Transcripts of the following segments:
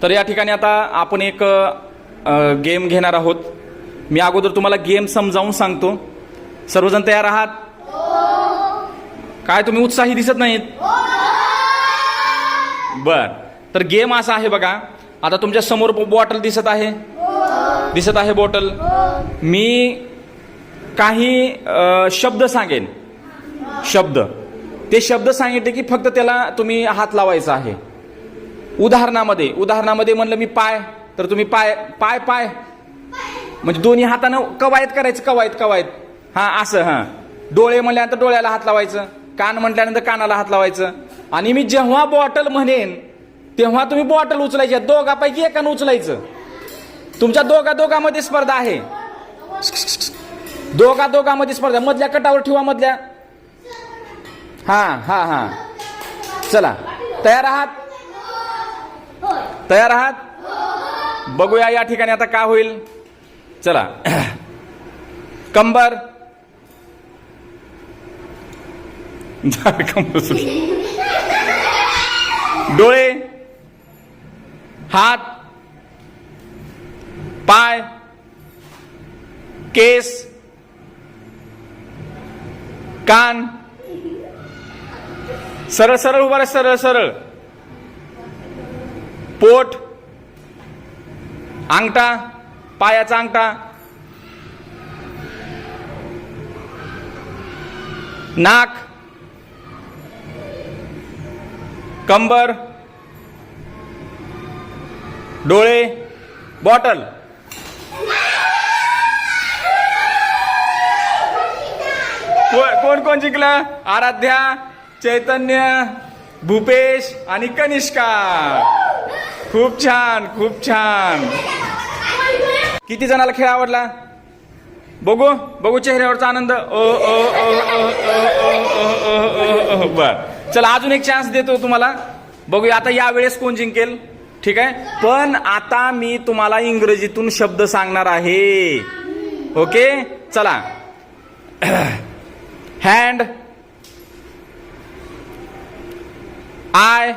तर या ठिकाणी आता आपण एक गेम घेणार आहोत. मी अगोदर तुम्हाला गेम समजावून सांगतो. सर्वजण तयार आहात? काय तुम्ही उत्साही दिसत नाहीत? बर, तर गेम असा आहे बघा. आता तुमच्या समोर बॉटल दिसत आहे, दिसत आहे बॉटल. मी काही शब्द सांगेन, शब्द. ते शब्द सांगितले की फक्त त्याला तुम्ही हात लावायचा आहे. उदाहरणामध्ये म्हणलं मी पाय, तर तुम्ही पाय पाय पाय म्हणजे दोन्ही हातानं कवायत करायचं, कवायत. हा असं. हा, डोळे म्हणल्यानंतर डोळ्याला हात लावायचं, कान म्हटल्यानंतर कानाला हात लावायचं. आणि मी जेव्हा बॉटल म्हणेन तेव्हा तुम्ही बॉटल उचलायची. दोघापैकी एकानं उचलायचं. तुमच्या दोघांमध्ये स्पर्धा आहे. दोघांमध्ये स्पर्धा. मधल्या कटावर ठेवा, मधल्या. हा. चला, तयार आहात? तयार आहात? बघूया या ठिकाणी आता काय होईल. चला. कंबर, डोळे, हात, पाय, केस, कान. सरळ सरळ उभा राहा, सरळ. पोट, अंगठा, पायाचा अंगठा, नाक, कंबर, डोळे, बॉटल. कोण जिंकलं? आराध्या, चैतन्य, भूपेश आणि कनिष्का. खूप छान. किती जणाला खेळ आवडला? बघू चेहऱ्यावरचा आनंद. बर, चला अजून एक चान्स देतो तुम्हाला. बघूया आता यावेळेस कोण जिंकेल. ठीक आहे, पण आता मी तुम्हाला इंग्रजीतून शब्द सांगणार आहे. ओके, चला. Hand, I,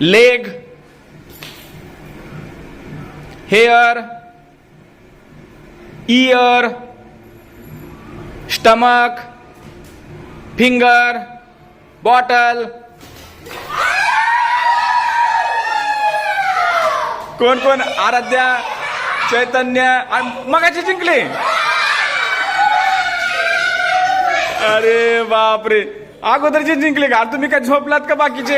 leg, hair, year, stomach, finger, bottle. कोण? आराध्या, चैतन्य आणि मगाची जिंकले. अरे बापरे, अगोदरचे जिंकले का? तुम्ही काय झोपलात का बाकीचे?